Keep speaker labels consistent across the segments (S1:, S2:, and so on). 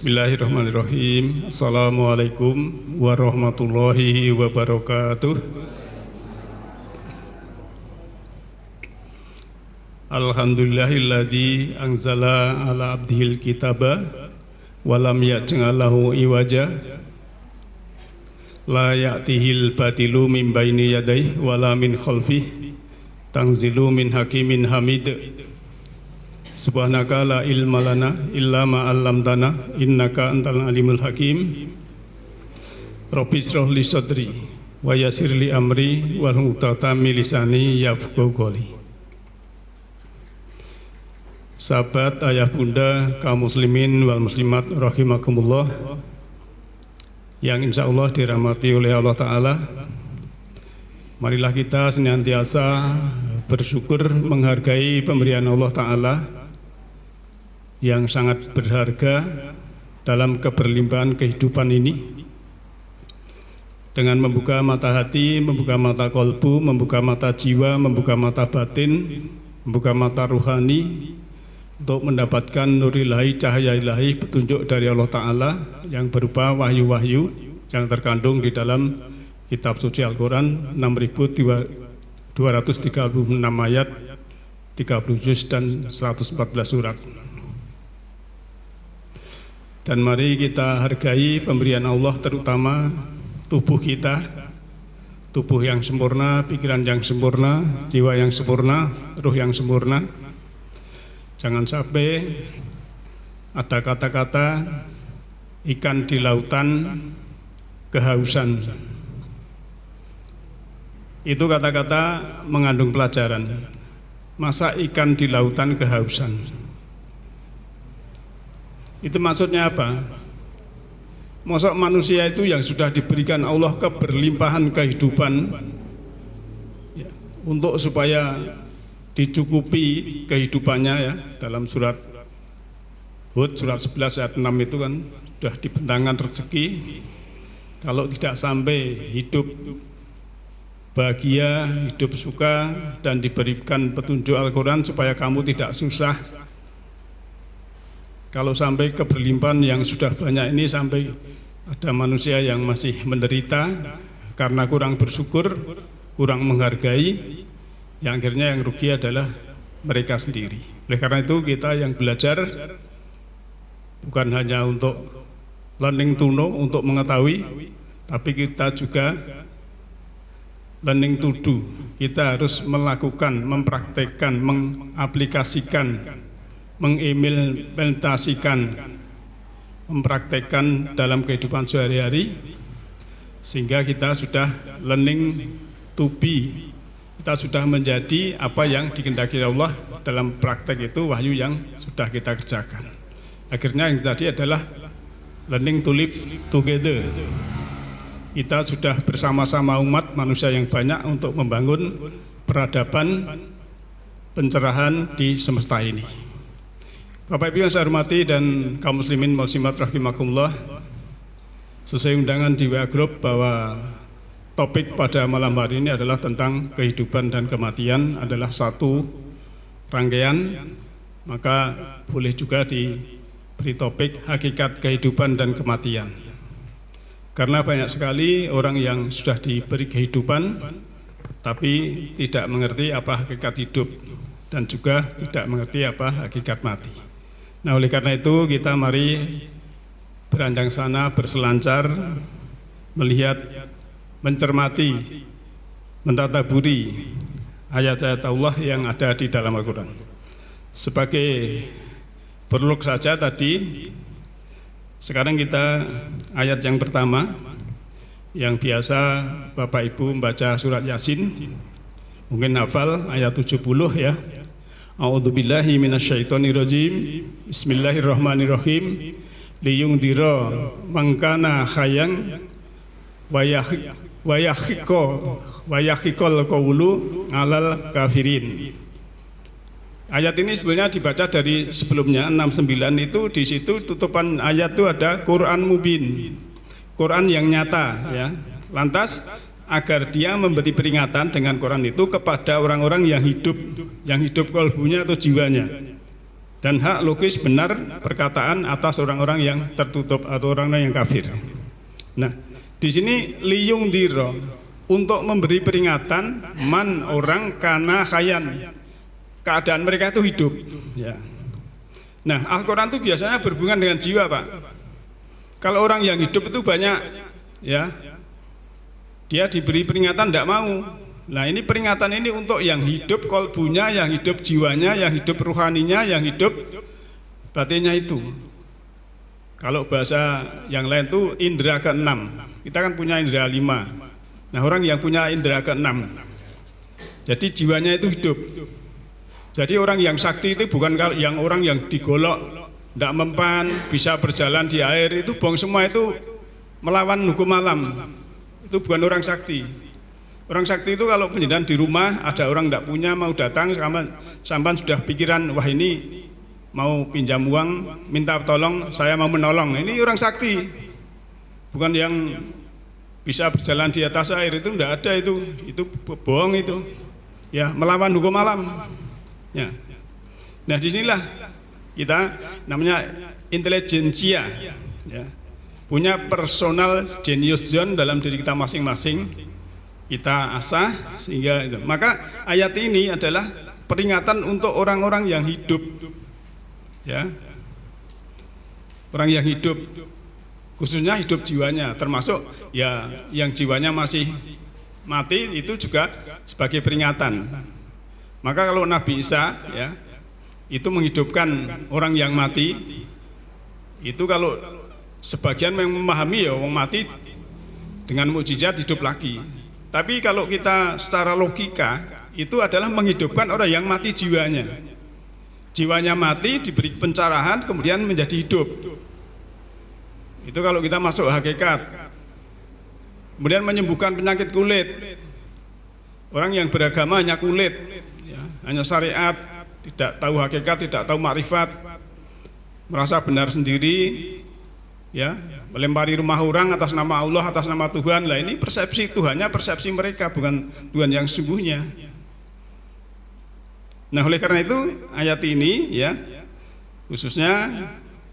S1: Bismillahirrahmanirrahim. Assalamualaikum warahmatullahi wabarakatuh. Alhamdulillahilladzi anzala ala abdihil kitaba walam yaj'alahu iwaja la ya'tihil batilu min baini yadayhi wala min khalfihi tanzilu min hakimin hamid. Subhanaka la ilma lana illa ma 'allamtana innaka antal alimul hakim. Rabbi shrah li sadri wa yassir li amri wahlul 'uqdatam min lisani yafqahu qawli. Sahabat, ayah bunda, kaum muslimin wal muslimat rahimakumullah yang insya Allah dirahmati oleh Allah Ta'ala, marilah kita senantiasa bersyukur menghargai pemberian Allah Ta'ala yang sangat berharga dalam keberlimpahan kehidupan ini, dengan membuka mata hati, membuka mata kolbu, membuka mata jiwa, membuka mata batin, membuka mata ruhani untuk mendapatkan nur ilahi, cahaya ilahi, petunjuk dari Allah Ta'ala yang berupa wahyu-wahyu yang terkandung di dalam kitab suci Al-Quran 6.236 ayat, 30 juz dan 114 surat. Dan mari kita hargai pemberian Allah, terutama tubuh kita, tubuh yang sempurna, pikiran yang sempurna, jiwa yang sempurna, ruh yang sempurna. Jangan sampai ada kata-kata ikan di lautan kehausan. Itu kata-kata mengandung pelajaran. Masa ikan di lautan kehausan? Itu maksudnya apa? Masa manusia itu yang sudah diberikan Allah keberlimpahan kehidupan ya, untuk supaya dicukupi kehidupannya ya, dalam surat Hud surat 11 ayat 6 itu kan sudah dibentangkan rezeki. Kalau tidak sampai hidup bahagia, hidup suka, dan diberikan petunjuk Al-Quran supaya kamu tidak susah. Kalau sampai keberlimpahan yang sudah banyak ini, sampai ada manusia yang masih menderita karena kurang bersyukur, kurang menghargai, yang akhirnya yang rugi adalah mereka sendiri. Oleh karena itu kita yang belajar bukan hanya untuk learning to know, untuk mengetahui, tapi kita juga learning to do. Kita harus melakukan, mempraktekkan, mengaplikasikan, mengimplementasikan, mempraktekkan dalam kehidupan sehari-hari, sehingga kita sudah learning to be. Kita sudah menjadi apa yang dikehendaki Allah dalam praktek itu, wahyu yang sudah kita kerjakan. Akhirnya yang tadi adalah learning to live together. Kita sudah bersama-sama umat manusia yang banyak untuk membangun peradaban, pencerahan di semesta ini. Bapak Ibu yang saya hormati dan kaum muslimin muslimat rahimakumullah, sesuai undangan di WA Group bahwa topik pada malam hari ini adalah tentang kehidupan dan kematian, adalah satu rangkaian, maka boleh juga diberi topik hakikat kehidupan dan kematian. Karena banyak sekali orang yang sudah diberi kehidupan tapi tidak mengerti apa hakikat hidup dan juga tidak mengerti apa hakikat mati. Nah, oleh karena itu kita mari beranjang sana, berselancar, melihat, mencermati, mentadaburi ayat-ayat Allah yang ada di dalam Al-Quran. Sebagai perluk saja tadi, sekarang kita ayat yang pertama, yang biasa Bapak Ibu membaca surat Yasin, mungkin hafal ayat 70 ya. A'udzubillahi minasyaitonirrajim. Bismillahirrahmanirrahim. Liyungdira mangkana khayang wayahikol qawlu alal kafirin. Ayat ini sebenarnya dibaca dari sebelumnya 69 itu, di situ tutupan ayat itu ada Quran mubin, Quran yang nyata ya. Lantas agar dia memberi peringatan dengan Quran itu kepada orang-orang yang hidup kolbunya atau jiwanya. dan hak logis benar perkataan atas orang-orang yang tertutup atau orang-orang yang kafir. Nah, di sini liyung diro untuk memberi peringatan man orang kana khayan, keadaan mereka itu hidup. Ya. Nah, Al-Quran itu biasanya berhubungan dengan jiwa, Pak. Kalau orang yang hidup itu banyak, ya, dia diberi peringatan tidak mau. Nah, ini peringatan ini untuk yang hidup kolbunya, yang hidup jiwanya, yang hidup ruhaninya, yang hidup batinnya itu. Kalau bahasa yang lain itu indera keenam. Kita kan punya indera 5. Nah, orang yang punya indera keenam, jadi jiwanya itu hidup. Jadi orang yang sakti itu bukan yang orang yang digolok, tidak mempan, bisa berjalan di air, itu bohong semua, itu melawan hukum alam. Itu bukan orang sakti. Orang sakti itu kalau penyediaan di rumah, ada orang tidak punya, mau datang, sampan sudah pikiran, wah ini mau pinjam uang, minta tolong, saya mau menolong. Ini orang sakti, bukan yang bisa berjalan di atas air, itu tidak ada, itu bohong itu, ya, melawan hukum alam. Ya. Nah, disinilah kita namanya intelijensia, ya, punya personal genius zone dalam diri kita masing-masing, kita asah sehingga itu. Maka ayat ini adalah peringatan untuk orang-orang yang hidup, ya, orang yang hidup, khususnya hidup jiwanya, termasuk ya yang jiwanya masih mati itu juga sebagai peringatan. Maka kalau Nabi Isa, ya, itu menghidupkan orang yang mati, itu kalau sebagian memahami, ya, orang mati dengan mukjizat hidup lagi. Tapi kalau kita secara logika, itu adalah menghidupkan orang yang mati jiwanya. Jiwanya mati, diberi pencerahan, kemudian menjadi hidup. Itu kalau kita masuk hakikat. Kemudian menyembuhkan penyakit kulit. Orang yang beragama hanya kulit, ya, hanya syariat, tidak tahu hakikat, tidak tahu makrifat, merasa benar sendiri, ya, melempari rumah orang atas nama Allah, atas nama Tuhan. Lah ini persepsi Tuhannya, persepsi mereka, bukan Tuhan yang sungguhnya. Nah, oleh karena itu ayat ini, ya, khususnya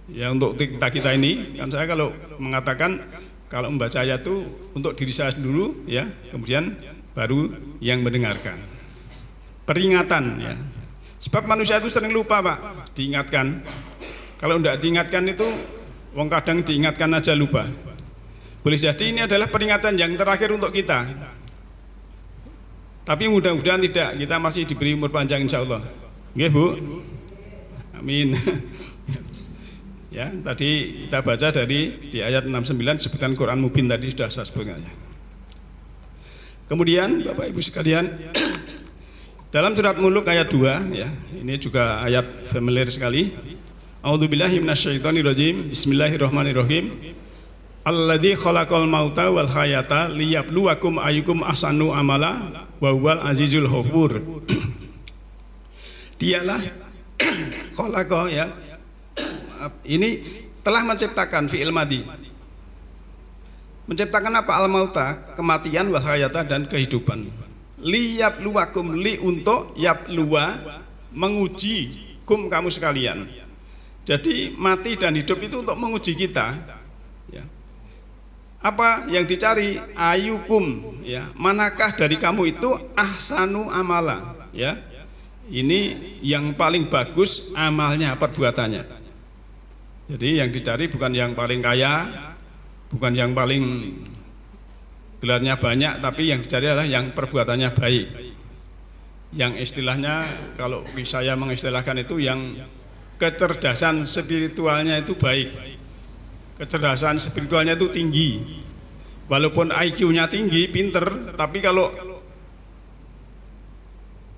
S1: ya untuk kita ini, kan saya kalau mengatakan kalau membaca ayat itu untuk diri saya dulu, ya, kemudian baru yang mendengarkan. Peringatan, ya. Sebab manusia itu sering lupa, Pak, diingatkan. Kalau tidak diingatkan itu, wong kadang diingatkan aja lupa. Boleh jadi ini adalah peringatan yang terakhir untuk kita. Tapi mudah-mudahan tidak, kita masih diberi umur panjang insya Allah. Nggih, Bu? Amin. Ya, tadi kita baca dari di ayat 69 disebutkan Quran Mubin tadi sudah saya sebutkan. Kemudian Bapak Ibu sekalian, dalam surat Mulk ayat 2, ya, ini juga ayat familiar sekali. A'udzubillahi minasyaitonirrajim. Bismillahirrahmanirrahim. Alladzi khalaqal mauta wal hayata liyabluwakum ayyukum ahsanu amala wa huwal azizul ghafur. Dialah khalaqa, ya. Ini telah menciptakan fi'il madhi. Menciptakan apa? Al mauta, kematian, wal hayata, dan kehidupan. Liyabluwakum, li untuk, yabluwa, menguji kum kamu sekalian. Jadi mati dan hidup itu untuk menguji kita, ya. Apa yang dicari? Ayukum, ya, manakah dari kamu itu ahsanu amala, ya, ini yang paling bagus amalnya, perbuatannya. Jadi yang dicari bukan yang paling kaya, bukan yang paling gelarnya banyak, tapi yang dicari adalah yang perbuatannya baik. Yang istilahnya kalau saya mengistilahkan itu yang kecerdasan spiritualnya itu baik. Kecerdasan spiritualnya itu tinggi. Walaupun IQ-nya tinggi, pinter, tapi kalau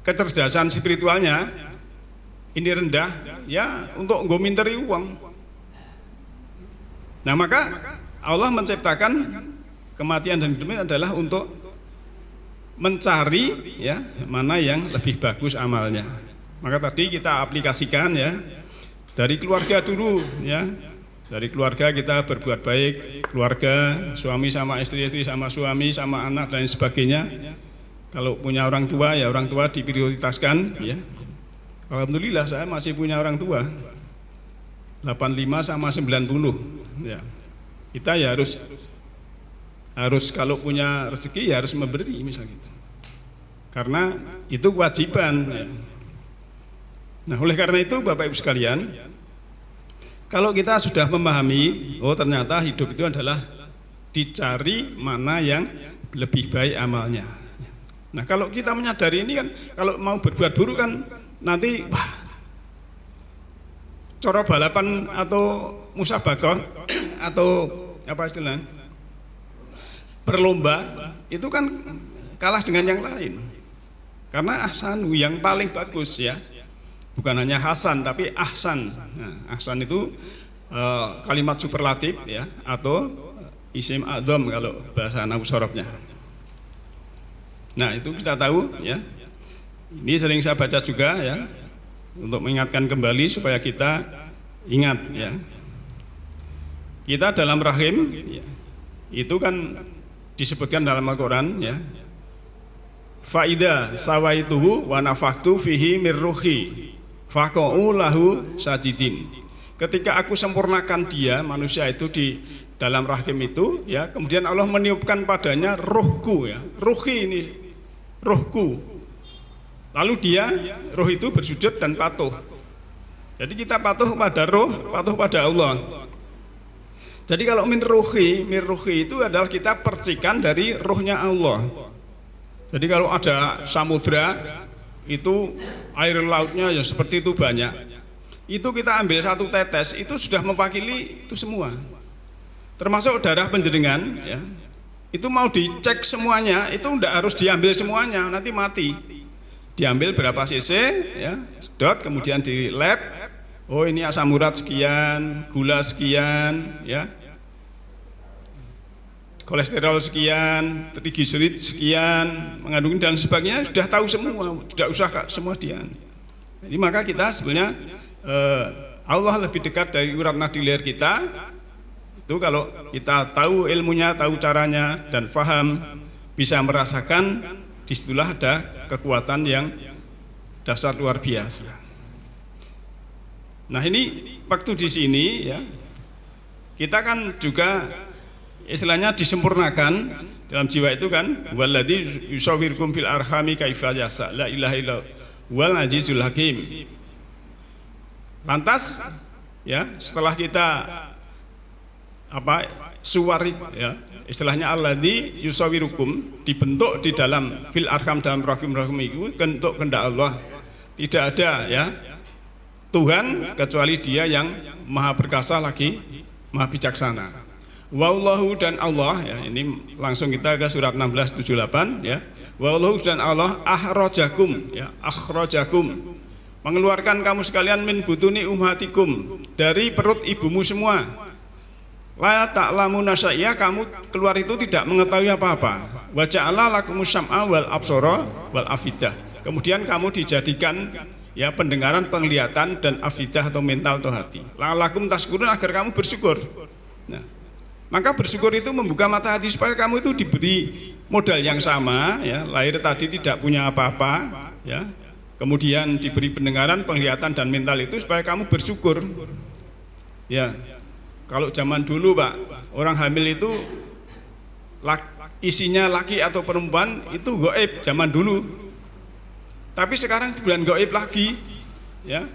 S1: kecerdasan spiritualnya ini rendah, ya untuk ngominteri uang. Nah, maka Allah menciptakan kematian dan hidup adalah untuk mencari, ya, mana yang lebih bagus amalnya. Maka tadi kita aplikasikan, ya, dari keluarga dulu, ya. Dari keluarga kita berbuat baik, keluarga, suami sama istri, istri sama suami, sama anak, dan sebagainya. Kalau punya orang tua, ya orang tua diprioritaskan, ya. Alhamdulillah saya masih punya orang tua. 85 sama 90 ya. Kita ya harus kalau punya rezeki ya harus memberi misal gitu. Karena itu kewajiban ya. Nah, oleh karena itu Bapak Ibu sekalian, kalau kita sudah memahami oh ternyata hidup itu adalah dicari mana yang lebih baik amalnya. Nah, kalau kita menyadari ini kan, kalau mau berbuat buruk kan nanti coro balapan atau musabaqah atau apa istilahnya berlomba itu kan kalah dengan yang lain. Karena ahsanu yang paling bagus ya, bukan hanya hasan tapi ahsan. Nah, ahsan itu kalimat superlatif ya, atau isim adzam kalau bahasa nahwu sorobnya. Nah, itu kita tahu ya. Ini sering saya baca juga ya, untuk mengingatkan kembali supaya kita ingat ya. Kita dalam rahim ya, itu kan disebutkan dalam Al-Quran ya. Faida sawaituhu wa nafaktu fihi mirruhi faqa'u lahu sajidin. Ketika aku sempurnakan dia, manusia itu di dalam rahim itu ya, kemudian Allah meniupkan padanya rohku ya. Ruhi ini rohku. Lalu dia roh itu bersujud dan patuh. Jadi kita patuh pada roh, patuh pada Allah. Jadi kalau min ruhi itu adalah kita percikan dari rohnya Allah. Jadi kalau ada samudra itu air lautnya ya seperti itu banyak, itu kita ambil satu tetes itu sudah mewakili itu semua, termasuk darah penjenengan ya. Itu mau dicek semuanya, itu tidak harus diambil semuanya, nanti mati. Diambil berapa cc ya, sedot, kemudian di lab, oh ini asam urat sekian, gula sekian ya, kolesterol sekian, trigliserid sekian, mengandung dan sebagainya, sudah tahu semua, tidak usah semua dia. Jadi maka kita sebenarnya Allah lebih dekat dari urat nadi leher kita. Itu kalau kita tahu ilmunya, tahu caranya dan paham, bisa merasakan, disitulah ada kekuatan yang dasar luar biasa. Nah, ini waktu di sini ya, kita kan juga istilahnya disempurnakan dalam jiwa itu kan, walladzi yusawwirukum fil arhami kaifa yasha, la ilaha illa wal azizul hakim. Lantas ya, setelah kita suwarik ya, istilahnya alladzi yusawwirukum, dibentuk di dalam fil arham, dalam rahim itu bentuk kehendak Allah. Tidak ada ya Tuhan kecuali Dia yang maha perkasa lagi maha bijaksana. Wallahu dan Allah ya, ini langsung kita ke surat 16:78 ya. Wallahu dan Allah akhrajakum ya, akhrajakum, mengeluarkan kamu sekalian min butuni ummatikum, dari perut ibumu semua. La ta'lamuna syai'a, kamu keluar itu tidak mengetahui apa-apa. Wa ja'ala lakumus sam'a wal absara wal afidah. Kemudian kamu dijadikan ya pendengaran, penglihatan dan afidah atau mental atau hati. La'allakum tashkurun, agar kamu bersyukur. Nah, maka bersyukur itu membuka mata hati supaya kamu itu diberi modal yang sama ya, lahir tadi tidak punya apa-apa ya. Kemudian diberi pendengaran, penglihatan dan mental itu supaya kamu bersyukur. Ya. Kalau zaman dulu Pak, orang hamil itu isinya laki atau perempuan itu gaib zaman dulu. Tapi sekarang bukan gaib lagi ya.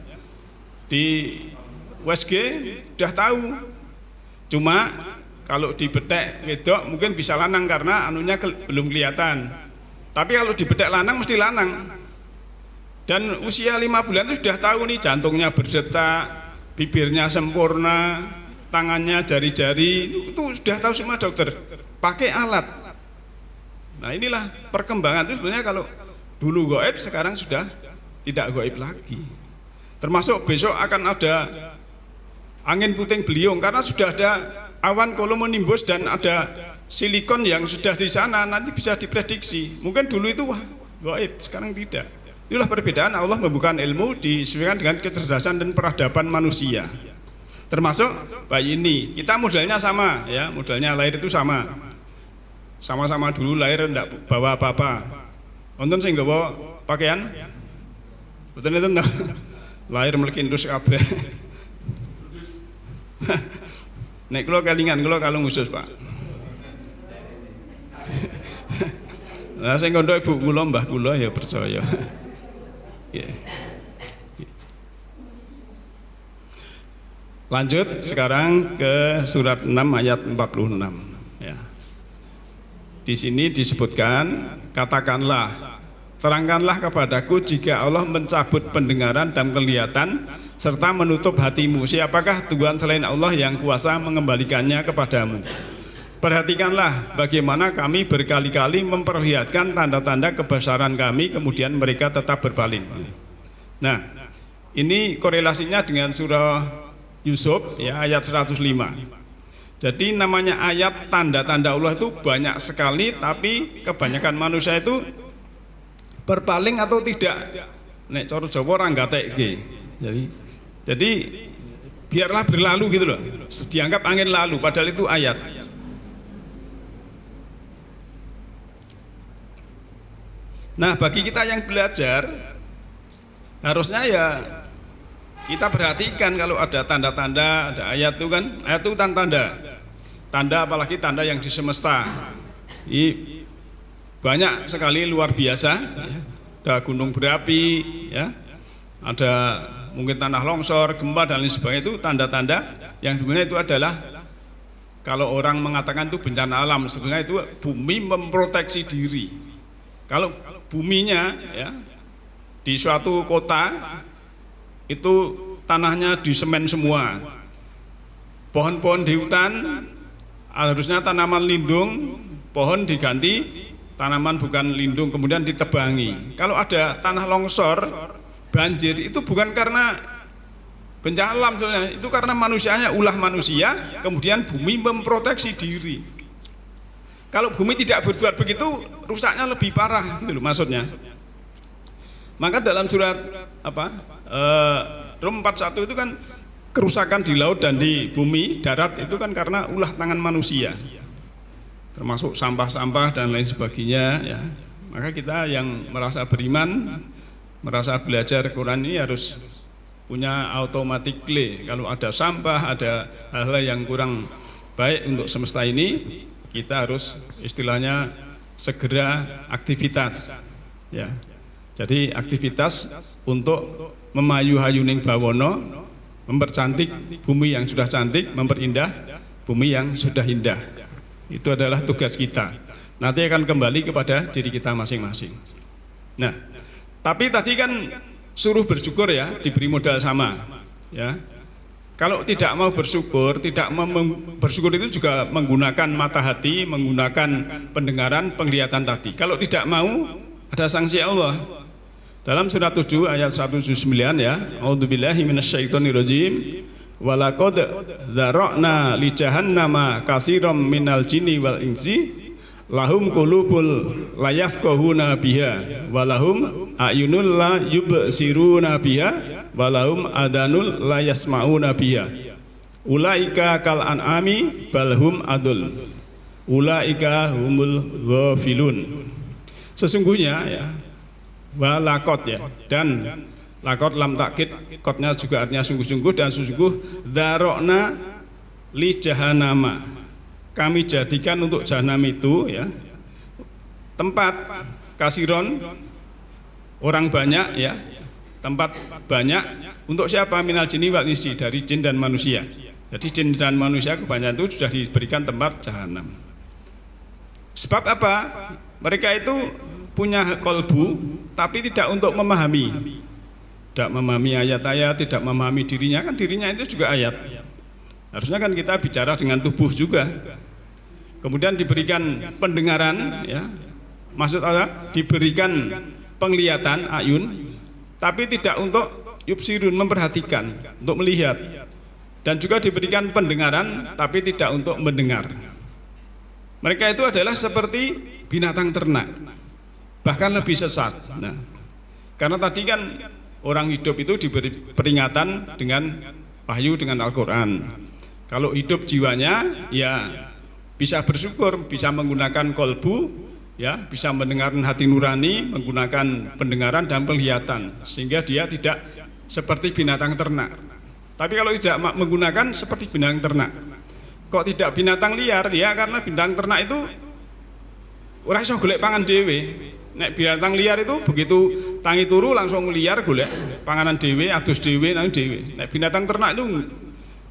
S1: Di USG sudah tahu. Cuma kalau dibetek wedok mungkin bisa lanang karena anunya belum kelihatan. Tapi kalau dibetek lanang mesti lanang. Dan usia 5 bulan itu sudah tahu nih, jantungnya berdetak, bibirnya sempurna, tangannya, jari-jari, itu sudah tahu semua dokter, pakai alat. Nah, inilah perkembangan itu sebenarnya. Kalau dulu gaib, sekarang sudah tidak gaib lagi. Termasuk besok akan ada angin puting beliung karena sudah ada awan cumulonimbus dan ada silikon yang sudah di sana, nanti bisa diprediksi. Mungkin dulu itu wah gaib, sekarang tidak. Inilah perbedaan Allah membuka ilmu disesuaikan dengan kecerdasan dan peradaban manusia. Termasuk bayi ini, kita modelnya sama ya, modelnya lahir itu sama. Sama-sama dulu lahir enggak bawa apa-apa. Wonten sing nggawa pakaian? Betul itu enggak? Lahir melekindus kabeh. Nek kula kelingan kula kalung khusus, Pak. Lah sing kandha ibu kula mbah kula ya percaya. Yeah. Lanjut sekarang ke surat 6 ayat 46 ya. Di sini disebutkan, katakanlah, terangkanlah kepadaku jika Allah mencabut pendengaran dan kelihatan serta menutup hatimu, siapakah Tuhan selain Allah yang kuasa mengembalikannya kepadamu? Perhatikanlah bagaimana kami berkali-kali memperlihatkan tanda-tanda kebesaran kami, kemudian mereka tetap berpaling. Nah, ini korelasinya dengan surah Yusuf ya, ayat 105. Jadi namanya ayat tanda-tanda Allah itu banyak sekali, tapi kebanyakan manusia itu berpaling atau tidak. Nek cara Jawa ora gatekke. Jadi biarlah berlalu gitu loh. Dianggap angin lalu padahal itu ayat. Nah, bagi kita yang belajar harusnya ya kita perhatikan kalau ada tanda-tanda, ada ayat itu kan, ayat itu tanda-tanda. Tanda apalagi tanda yang di semesta. Ini banyak sekali luar biasa, ya. Ada gunung berapi, ya. Ada mungkin tanah longsor, gempa dan lain sebagainya, itu tanda-tanda yang sebenarnya itu adalah kalau orang mengatakan itu bencana alam, sebenarnya itu bumi memproteksi diri. Kalau buminya ya di suatu kota itu tanahnya disemen semua, pohon-pohon di hutan harusnya tanaman lindung, pohon diganti tanaman bukan lindung, kemudian ditebangi. Kalau ada tanah longsor, banjir, itu bukan karena bencana alam, itu karena manusianya, ulah manusia, kemudian bumi memproteksi diri. Kalau bumi tidak berbuat begitu, rusaknya lebih parah, gitu loh maksudnya. Maka dalam surat Rum 41 itu kan kerusakan di laut dan di bumi darat itu kan karena ulah tangan manusia, termasuk sampah-sampah dan lain sebagainya ya. Maka kita yang merasa beriman, merasa belajar Quran ini harus punya automatically, kalau ada sampah, ada hal-hal yang kurang baik untuk semesta ini, kita harus istilahnya segera aktivitas ya. Jadi aktivitas untuk memayu-hayuning bawono, mempercantik bumi yang sudah cantik, memperindah bumi yang sudah indah. Itu adalah tugas kita. Nanti akan kembali kepada diri kita masing-masing. Nah, tapi tadi kan suruh bersyukur ya, diberi modal sama ya. Kalau tidak mau bersyukur, bersyukur itu juga menggunakan mata hati, menggunakan pendengaran, penglihatan tadi. Kalau tidak mau, ada sanksi Allah. Dalam surat 7 ayat 179 ya, A'udzubillahi minasyaitonirrajim. Walaqad dzara'na li jahannama katsiran minal jinni wal insi lahum qulubul la yafqahuna biha walahum a'yunul la yubsiruna biha walahum adanul la yasma'una biha ulaika kal an'ami balhum adul ulaika humul ghafilun. Sesungguhnya ya, walakot ya, dan lakot lam takkid, kotnya juga artinya sungguh-sungguh, dan sungguh dzara'na li jahannama, kami jadikan untuk jahanam itu ya tempat kasiron, orang banyak ya, tempat banyak untuk siapa? Minal jinni wal insi, dari jin dan manusia. Jadi jin dan manusia kebanyakan itu sudah diberikan tempat jahanam. Sebab apa? Mereka itu punya kolbu tapi tidak untuk memahami, tidak memahami ayat-ayat, tidak memahami dirinya, kan dirinya itu juga ayat. Harusnya kan kita bicara dengan tubuh juga. Kemudian diberikan pendengaran ya, maksud Allah diberikan penglihatan ayun, tapi tidak untuk yubsirun, memperhatikan, untuk melihat. Dan juga diberikan pendengaran tapi tidak untuk mendengar. Mereka itu adalah seperti binatang ternak, bahkan lebih sesat. Nah, karena tadi kan orang hidup itu diberi peringatan dengan wahyu, dengan Al-Quran. Kalau hidup jiwanya ya bisa bersyukur, bisa menggunakan kolbu ya, bisa mendengarkan hati nurani, menggunakan pendengaran dan penglihatan, sehingga dia tidak seperti binatang ternak. Tapi kalau tidak menggunakan seperti binatang ternak. Kok tidak binatang liar? Ya karena binatang ternak itu ora iso golek pangan dhewe. Nek binatang liar itu begitu tangi turu langsung liar golek panganan dhewe, adus dhewe nang dhewe. Nek binatang ternak itu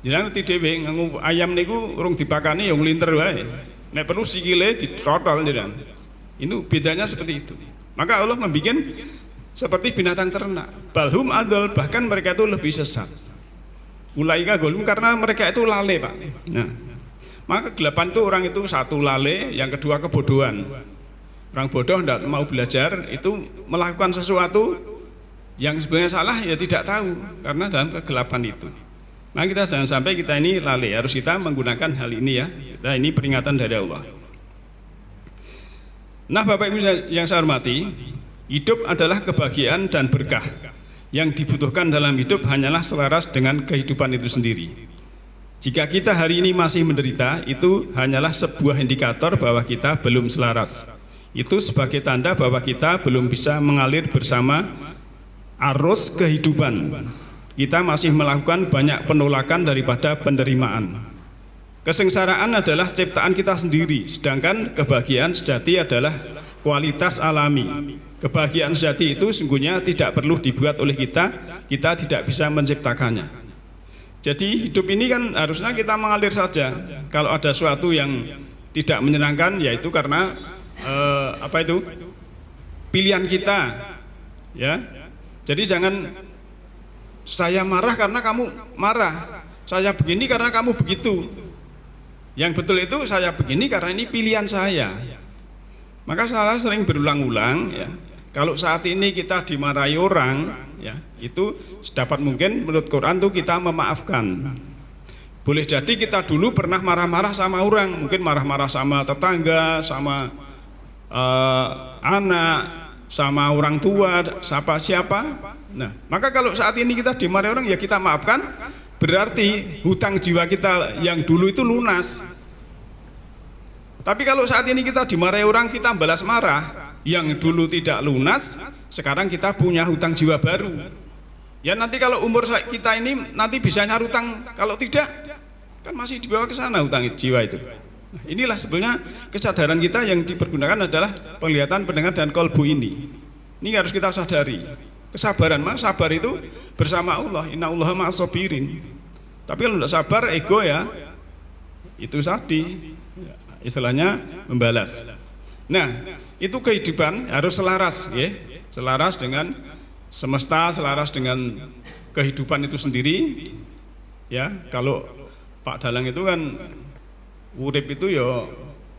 S1: jenengan ngerti dhewe, nganggo ayam niku urung dipakani ya nglinter wae. Nek perlu sikile ditrotol jenengan. Ini bedanya seperti itu. Maka Allah membuat seperti binatang ternak. Balhum adol, bahkan mereka itu lebih sesat. Ulaika golum karena mereka itu lale, Pak. Nah, maka kegelapan itu orang itu satu lale, yang kedua kebodohan. Orang bodoh tidak mau belajar itu melakukan sesuatu yang sebenarnya salah ya tidak tahu karena dalam kegelapan itu. Nah kita jangan sampai kita ini lale, harus kita menggunakan hal ini ya. Kita ini peringatan dari Allah. Nah Bapak Ibu yang saya hormati, hidup adalah kebahagiaan dan berkah. Yang dibutuhkan dalam hidup hanyalah selaras dengan kehidupan itu sendiri. Jika kita hari ini masih menderita, itu hanyalah sebuah indikator bahwa kita belum selaras. Itu sebagai tanda bahwa kita belum bisa mengalir bersama arus kehidupan. Kita masih melakukan banyak penolakan daripada penerimaan. Kesengsaraan adalah ciptaan kita sendiri, sedangkan kebahagiaan sejati adalah kualitas alami. Kebahagiaan sejati itu sungguhnya tidak perlu dibuat oleh kita tidak bisa menciptakannya. Jadi hidup ini kan harusnya kita mengalir saja. Kalau ada sesuatu yang tidak menyenangkan, yaitu karena pilihan kita, ya. Jadi jangan saya marah karena kamu marah, saya begini karena kamu begitu. Yang betul itu saya begini karena ini pilihan saya. Maka saya sering berulang-ulang, ya. Kalau saat ini kita dimarahi orang, ya, itu sedapat mungkin menurut Quran tuh kita memaafkan. Boleh jadi kita dulu pernah marah-marah sama orang, mungkin marah-marah sama tetangga, sama anak, sama orang tua, siapa. Nah, maka kalau saat ini kita dimarahi orang, ya kita maafkan, berarti hutang jiwa kita yang dulu itu lunas. Tapi kalau saat ini kita dimarahi orang, kita balas marah, yang dulu tidak lunas, sekarang kita punya hutang jiwa baru. Ya nanti kalau umur kita ini nanti bisa nyari hutang, kalau tidak kan masih dibawa ke sana hutang jiwa itu. Nah, inilah sebenarnya kesadaran kita yang dipergunakan adalah penglihatan, pendengar dan kolbu ini. Ini harus kita sadari. Kesabaran, mas sabar itu bersama Allah. Innallaha ma'as-sabirin. Tapi kalau tidak sabar, ego ya itu tadi, istilahnya membalas. Nah, itu kehidupan harus selaras, ya, selaras dengan semesta, selaras dengan kehidupan itu sendiri. Ya, kalau Pak Dalang itu kan urip itu ya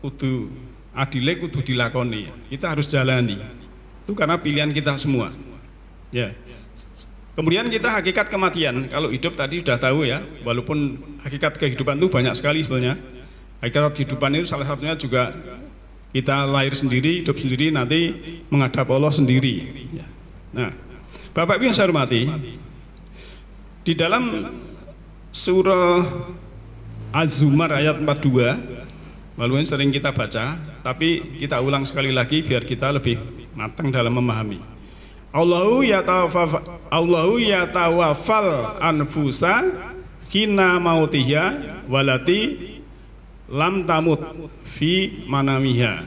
S1: kudu adile, kudu dilakoni. Kita harus jalani. Itu karena pilihan kita semua. Ya. Kemudian kita hakikat kematian. Kalau hidup tadi sudah tahu ya, walaupun hakikat kehidupan itu banyak sekali sebenarnya. Hakikat kehidupan itu salah satunya juga kita lahir sendiri, hidup sendiri, nanti menghadap Allah sendiri. Nah, Bapak Ibu yang saya hormati, di dalam surah Az-Zumar ayat 42, walaupun sering kita baca, tapi kita ulang sekali lagi biar kita lebih matang dalam memahami. Allahu yatawaffal anfusa hina mautiha walati lam tamut fi manamiha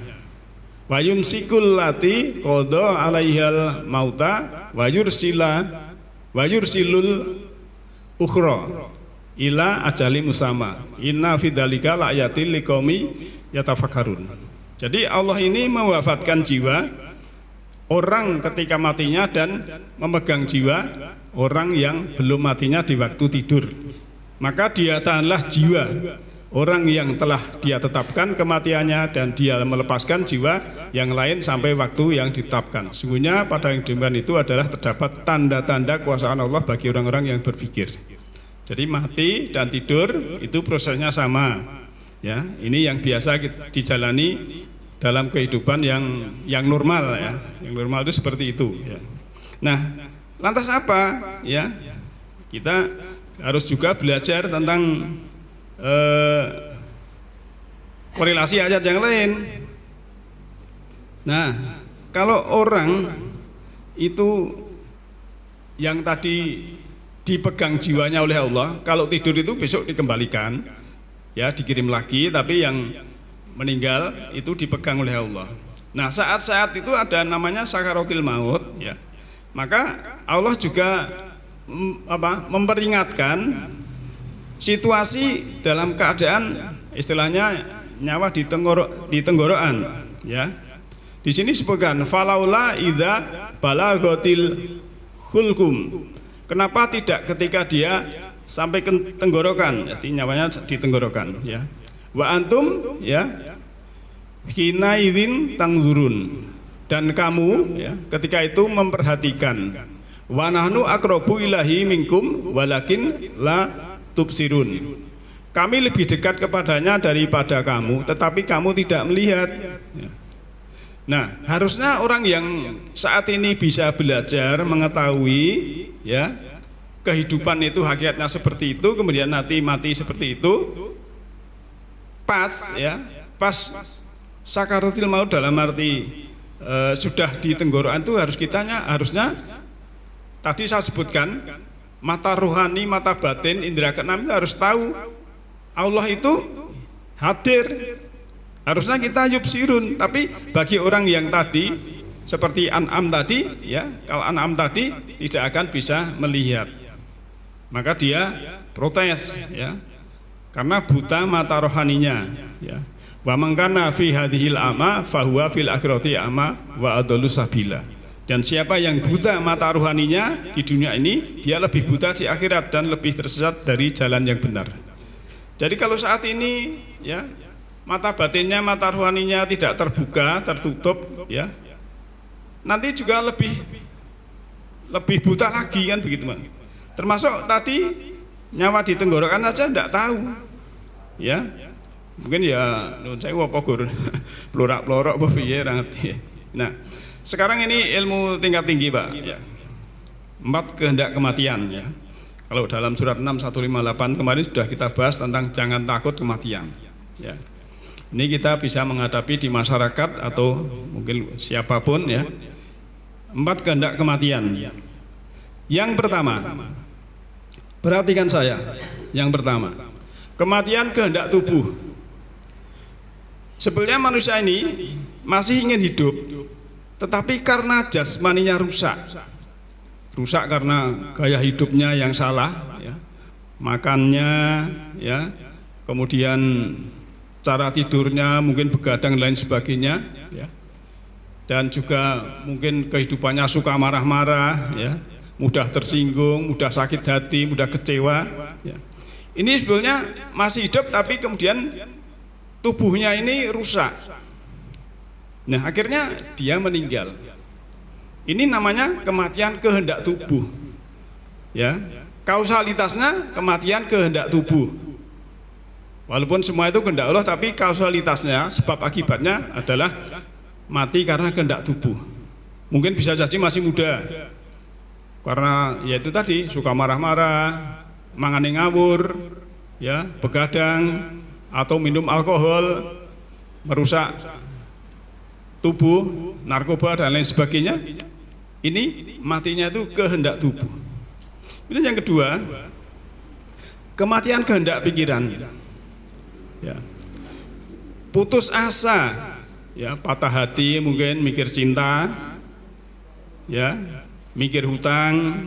S1: wa yumsikul lati qada alaihal mauta wa yursilul ukhra ila ajali musama inna fi dzalika laayatil liqaumi yatafakkarun. Jadi Allah ini mewafatkan jiwa orang ketika matinya dan memegang jiwa orang yang belum matinya di waktu tidur. Maka dia tahanlah jiwa orang yang telah dia tetapkan kematiannya dan dia melepaskan jiwa yang lain sampai waktu yang ditetapkan. Sungguhnya pada kehidupan itu adalah terdapat tanda-tanda kuasaan Allah bagi orang-orang yang berpikir. Jadi mati dan tidur itu prosesnya sama. Ya, ini yang biasa dijalani dalam kehidupan yang normal ya. Yang normal itu seperti itu ya. Nah, lantas apa ya? Kita harus juga belajar tentang korelasi ayat yang lain. Nah, kalau orang itu yang tadi dipegang jiwanya oleh Allah. Kalau tidur itu besok dikembalikan, ya dikirim lagi, tapi yang meninggal itu dipegang oleh Allah. Nah, saat-saat itu ada namanya sakaratil maut, ya. Maka Allah juga memperingatkan situasi dalam keadaan istilahnya nyawa di tenggorokan, ya. Di sini disebutkan falaula idza balaghatil hulkum. Kenapa tidak ketika dia sampai ke tenggorokan, jadi nyawanya di tenggorokan, ya. Wa antum, ya, hina idzin tangzurun, dan kamu, ya, ketika itu memperhatikan. Wa nahnu aqrabu ilahi minkum walakin la tubsirun. Kami lebih dekat kepadanya daripada kamu, tetapi kamu tidak melihat, ya. Nah, harusnya orang yang saat ini bisa belajar mengetahui, ya, kehidupan itu hakikatnya seperti itu, kemudian nanti mati seperti itu, pas, ya, pas sakaratil maut dalam arti sudah di tenggorokan itu harusnya tadi saya sebutkan mata rohani, mata batin, indera keenam itu harus tahu Allah itu hadir. Harusnya kita yubsirun, tapi bagi orang yang tadi seperti An'am tadi, ya, kalau An'am tadi tidak akan bisa melihat, maka dia protes, ya, karena buta mata rohaninya, ya. Wa man kana fi hadhil ama fahuwa fil akhirati ama wa adallu sabila. Dan siapa yang buta mata rohaninya di dunia ini, dia lebih buta di akhirat dan lebih tersesat dari jalan yang benar. Jadi kalau saat ini, ya, mata batinnya, mata rohaninya tidak terbuka, tertutup, ya, nanti juga lebih buta lagi, kan begitu, Mas. Termasuk tadi nyawa di tenggorokan aja tidak tahu, ya. Mungkin ya saya wapogur plorak-plorok apa piye ra ngerti. Nah, sekarang ini ilmu tingkat tinggi, Pak, ya. 4 kehendak kematian, ya. Kalau dalam surat 6 158 kemarin sudah kita bahas tentang jangan takut kematian, ya. Ini kita bisa menghadapi di masyarakat atau mungkin siapapun, ya. 4 kehendak kematian. Yang pertama, perhatikan saya. Yang pertama, kematian kehendak tubuh. Sebenarnya manusia ini masih ingin hidup, tetapi karena jasmaninya rusak karena gaya hidupnya yang salah, ya. Makannya, ya, kemudian cara tidurnya mungkin begadang dan lain sebagainya, ya. Dan juga mungkin kehidupannya suka marah-marah, ya, mudah tersinggung, mudah sakit hati, mudah kecewa, ya. Ini sebetulnya masih hidup tapi kemudian tubuhnya ini rusak. Nah, akhirnya dia meninggal. Ini namanya kematian kehendak tubuh, ya. Kausalitasnya kematian kehendak tubuh. Walaupun semua itu kehendak Allah, tapi kausalitasnya, sebab akibatnya adalah mati karena kehendak tubuh. Mungkin bisa jadi masih muda, karena ya itu tadi suka marah-marah, mangane ngawur, ya, begadang atau minum alkohol, merusak tubuh, narkoba dan lain sebagainya. Ini matinya itu kehendak tubuh. Ini yang kedua, kematian kehendak pikiran. Ya. Putus asa, ya, patah hati, mungkin mikir cinta, ya, mikir hutang,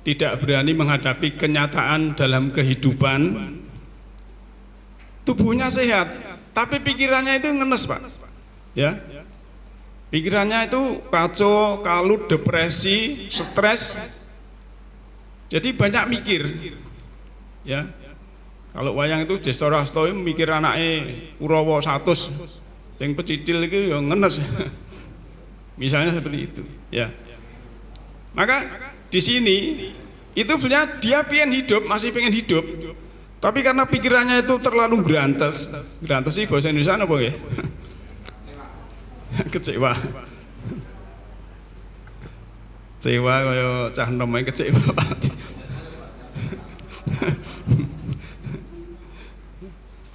S1: tidak berani menghadapi kenyataan dalam kehidupan. Tubuhnya sehat, tapi pikirannya itu ngenes, Pak, ya. Pikirannya itu kacau, kalut, depresi, stres. Jadi banyak mikir, ya. Kalau wayang itu Jestarasto mikir anaknya Kurawa 100 yang pecicil itu yang ngenes. Misalnya seperti itu, ya. Maka di sini itu sebenarnya dia pengen hidup, masih pengen hidup, tapi karena pikirannya itu terlalu grantes sih bahasa Indonesia apa ya? Kecewa. Kecewa kaya cah nom kecewa.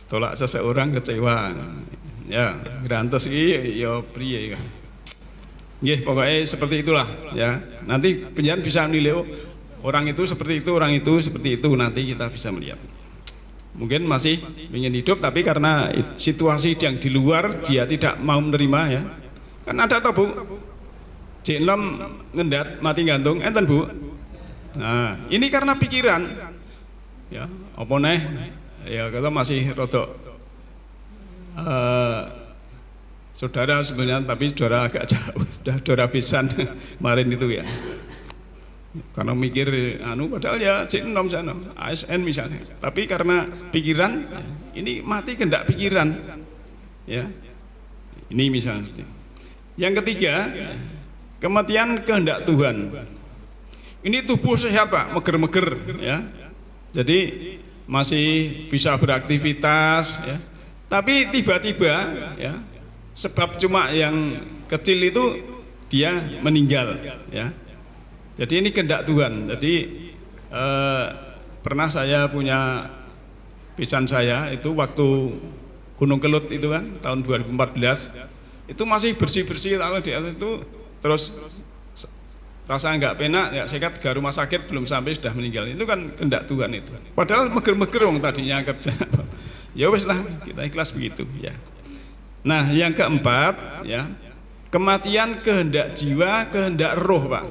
S1: Tolak seseorang kecewa, ya, grantes iki ya priye kan. Nggih, pokoknya seperti itulah, ya. Nanti penjelasan bisa menilai, orang itu seperti itu, orang itu seperti itu, nanti kita bisa melihat. Mungkin masih ingin hidup tapi karena situasi yang di luar dia tidak mau menerima ya. Kan ada toh Bu, J6 ngendat mati gantung, enten Bu. Nah, ini karena pikiran. Ya, apa neh? Ya kita masih rodok saudara sebenarnya tapi saudara agak jauh, udah saudara pisan kemarin itu ya. Karena mikir padahal ya J6 sana, ASN misalnya. Tapi karena pikiran ini mati kehendak pikiran. Ya. Ini misalnya. Yang ketiga, kematian kehendak Tuhan. Ini tubuh sehat Pak, meger-meger ya. Jadi masih bisa beraktivitas ya. Tapi tiba-tiba ya, sebab cuma yang kecil itu dia meninggal ya. Jadi ini kehendak Tuhan. Jadi pernah saya punya pisan saya itu waktu Gunung Kelut itu kan tahun 2014 itu masih bersih-bersih kalau di atas itu terus rasa nggak penak ya sekat ke rumah sakit belum sampai sudah meninggal. Itu kan kehendak Tuhan itu. Padahal meger-meger wong tadinya kerja. Ya wes lah kita ikhlas begitu ya. Nah yang keempat ya, kematian kehendak jiwa, kehendak roh Pak.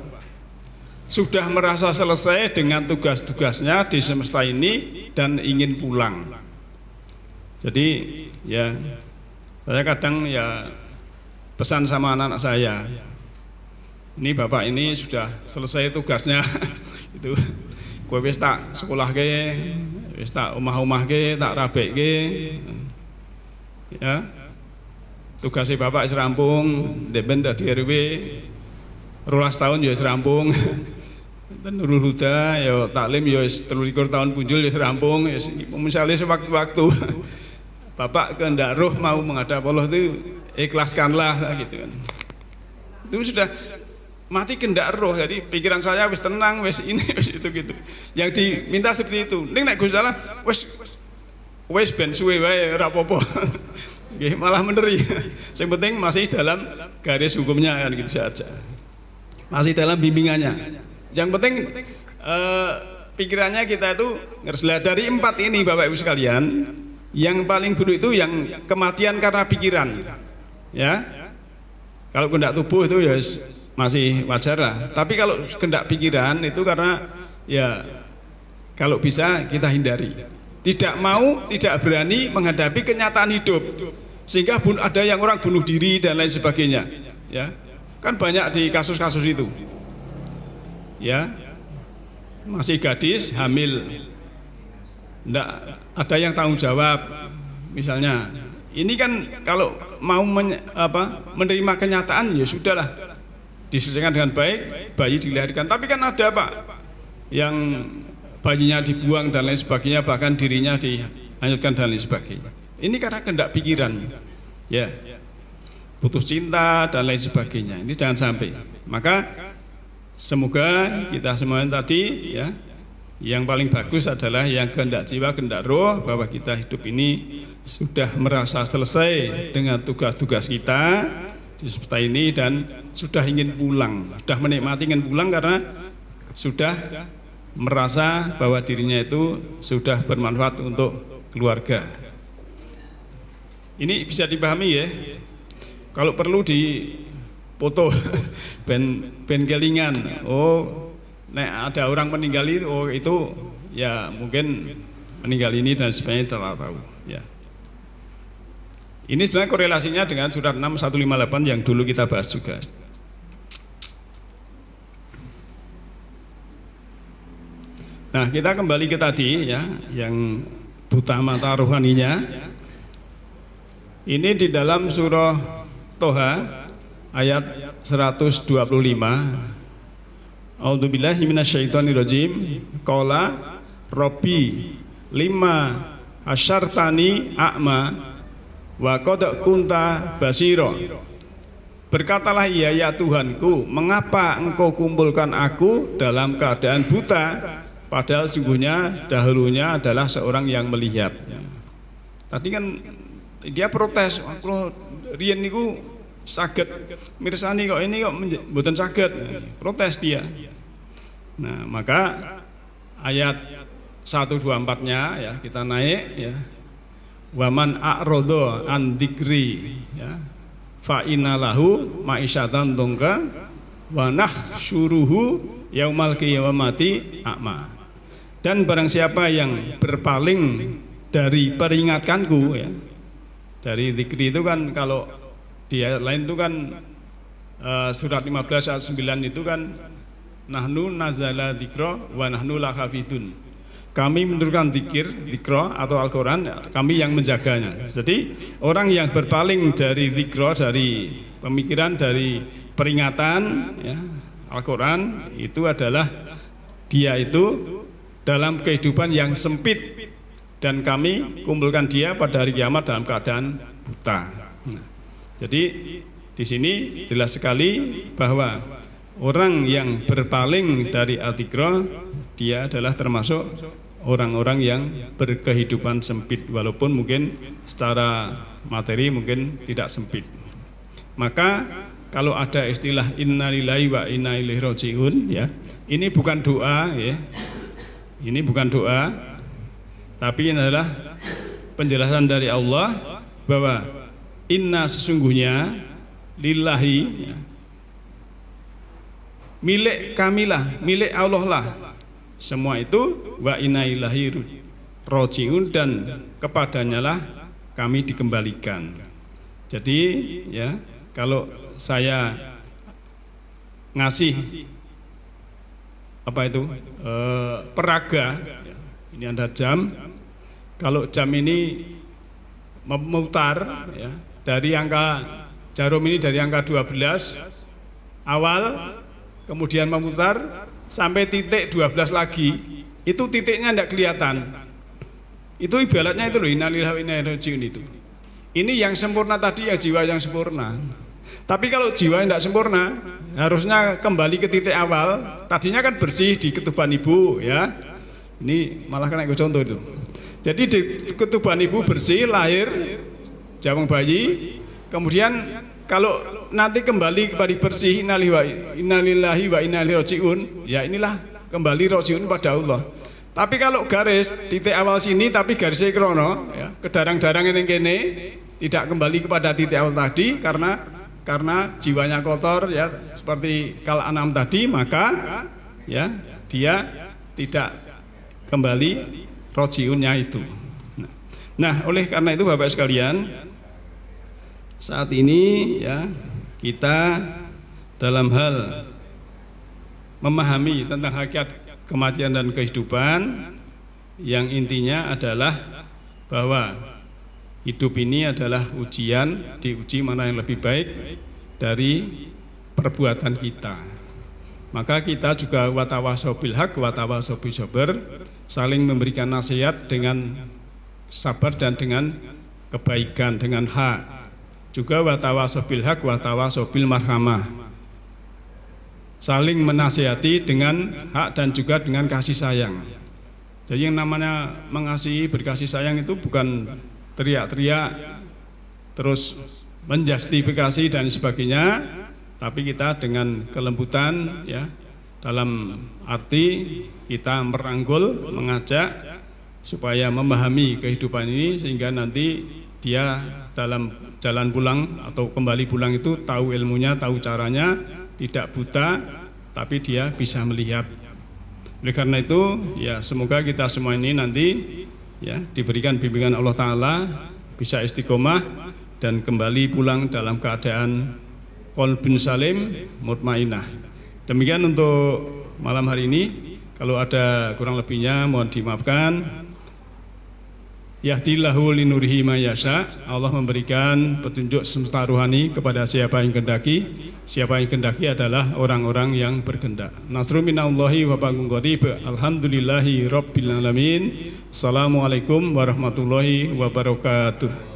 S1: Sudah merasa selesai dengan tugas-tugasnya di semesta ini dan ingin pulang. Jadi ya saya kadang ya pesan sama anak-anak saya, ini bapak ini sudah selesai tugasnya itu kowe wis tak sekolah ke, wis tak omah-omah ke, tak rabek ke ya, tugasnya bapak wis rampung, depen dadi RW 12 tahun ya wis rampung. Dan Nurul Huda ya taklim ya 23 tahun punjul ya rampung ya misalnya sewaktu-waktu bapak kehendak roh mau menghadap Allah itu ikhlaskanlah gitu kan. Itu sudah mati kehendak roh, jadi pikiran saya wis tenang wis ini wis itu gitu. Yang diminta seperti itu. Ning nek Gusti Allah wis ben suwe wae ora apa-apa. Nggih malah meneri. Yang penting masih dalam garis hukumnya kan gitu saja. Masih dalam bimbingannya. Yang penting pikirannya kita itu ngerslah dari 4 ini Bapak Ibu sekalian, yang paling buruk itu yang kematian karena pikiran ya. Kalau kehendak tubuh itu ya masih wajar lah, tapi kalau kehendak pikiran itu karena ya kalau bisa kita hindari, tidak mau, tidak berani menghadapi kenyataan hidup sehingga ada yang orang bunuh diri dan lain sebagainya ya. Kan banyak di kasus-kasus itu ya, masih gadis hamil, enggak ada yang tanggung jawab misalnya. Ini kan kalau mau menerima kenyataan ya sudahlah, diselesaikan dengan baik, bayi dilahirkan. Tapi kan ada Pak yang bayinya dibuang dan lain sebagainya, bahkan dirinya dihanyutkan dan lain sebagainya. Ini karena kehendak pikiran ya, putus cinta dan lain sebagainya. Ini jangan sampai. Maka semoga kita semuanya tadi ya, yang paling bagus adalah yang kehendak jiwa, kehendak roh, bahwa kita hidup ini sudah merasa selesai dengan tugas-tugas kita di semesta ini dan sudah ingin pulang, sudah menikmati ingin pulang karena sudah merasa bahwa dirinya itu sudah bermanfaat untuk keluarga. Ini bisa dipahami ya. Kalau perlu di foto ben kelingan. Oh, nek ada orang meninggal itu, oh itu ya mungkin meninggal ini dan sebagainya telah tahu ya. Ini sebenarnya korelasinya dengan surat 6158 yang dulu kita bahas juga. Nah, kita kembali ke tadi ya, yang buta mata rohaninya. Ini di dalam surah Toha ayat 125. A'udzubillahi minasyaitonirrajim. Qala Rabbi lima asyartani a'ma wa qad kunta basira. Berkatalah ia, ya Tuhanku, mengapa engkau kumpulkan aku dalam keadaan buta, padahal sungguhnya dahulunya adalah seorang yang melihat. Tadi kan dia protes, kalau riyen niku saged mirsani kok ini kok mboten saged. Protes dia. Nah, maka ayat 124-nya ya kita naik ya. Waman a'rodo an dzikri ya fa innalahu ma'isyatan dongka wa nahsyuruhu yaumal qiyamati a'ma. Dan barang siapa yang berpaling dari peringatkanku ya. Dari dzikri itu kan kalau di ayat lain itu kan surat 15 ayat 9 itu kan nahnu nazala dzikra wa nahnu lahafidun. Kami menurunkan dzikra atau Al-Quran, kami yang menjaganya. Jadi orang yang berpaling dari dzikra, dari pemikiran, dari peringatan ya, Al-Quran itu adalah dia itu dalam kehidupan yang sempit, dan kami kumpulkan dia pada hari kiamat dalam keadaan buta. Nah, jadi di sini jelas sekali bahwa orang yang berpaling dari al-dzikra dia adalah termasuk orang-orang yang berkehidupan sempit, walaupun mungkin secara materi mungkin tidak sempit. Maka kalau ada istilah innalillahi wa inna ilaihi rajiun ya, ini bukan doa ya. Ini bukan doa, tapi ini adalah penjelasan dari Allah bahwa inna sesungguhnya lillahi ya, milik kamilah, milik Allah lah semua itu, wa inna ilaihi rajiun, dan kepadanya lah kami dikembalikan. Jadi ya, kalau saya ngasih apa itu peraga, ini ada jam, kalau jam ini memutar ya, dari angka jarum ini dari angka 12 awal, kemudian memutar sampai titik 12 lagi, itu titiknya tidak kelihatan. Itu ibaratnya itu loh, innalillahi wa inna ilaihi rajiun itu. Ini yang sempurna tadi ya, jiwa yang sempurna. Tapi kalau jiwa yang tidak sempurna, harusnya kembali ke titik awal. Tadinya kan bersih di ketuban ibu ya. Ini malah kena contoh itu. Jadi di ketuban ibu bersih, lahir jabang bayi, kemudian kalau nanti kembali kepada bersih, innalillahi wa inna ilaihi rajiun, ya inilah kembali rajiun pada Allah. Tapi kalau garis titik awal sini tapi garisnya krono ya, kedarang-darang yang kene tidak kembali kepada titik awal tadi karena jiwanya kotor ya, seperti kal anam tadi, maka ya dia tidak kembali rajiunnya itu. Nah, oleh karena itu Bapak sekalian, saat ini ya kita dalam hal memahami tentang hakikat kematian dan kehidupan, yang intinya adalah bahwa hidup ini adalah ujian, diuji mana yang lebih baik dari perbuatan kita. Maka kita juga watawasau bil haq watawasau bis sabr, saling memberikan nasihat dengan sabar dan dengan kebaikan, dengan hak. Juga watawasau bil haq watawasau bil marhamah, saling menasihati dengan hak dan juga dengan kasih sayang. Jadi yang namanya mengasihi, berkasih sayang itu bukan teriak-teriak terus menjustifikasi dan sebagainya, tapi kita dengan kelembutan ya, dalam arti kita merangkul, mengajak supaya memahami kehidupan ini, sehingga nanti dia dalam jalan pulang atau kembali pulang itu tahu ilmunya, tahu caranya, tidak buta tapi dia bisa melihat. Oleh karena itu ya, semoga kita semua ini nanti ya diberikan bimbingan Allah Ta'ala, bisa istiqomah dan kembali pulang dalam keadaan qalbun salim mutmainah. Demikian untuk malam hari ini. Kalau ada kurang lebihnya mohon dimaafkan. Yahdillahu linurihi ma yasha, Allah memberikan petunjuk semesta rohani kepada siapa yang kehendaki. Siapa yang kehendaki adalah orang-orang yang berkehendak. Nasru minallahi wa fadlun qarib. Alhamdulillahi rabbil alamin. Assalamualaikum warahmatullahi wabarakatuh.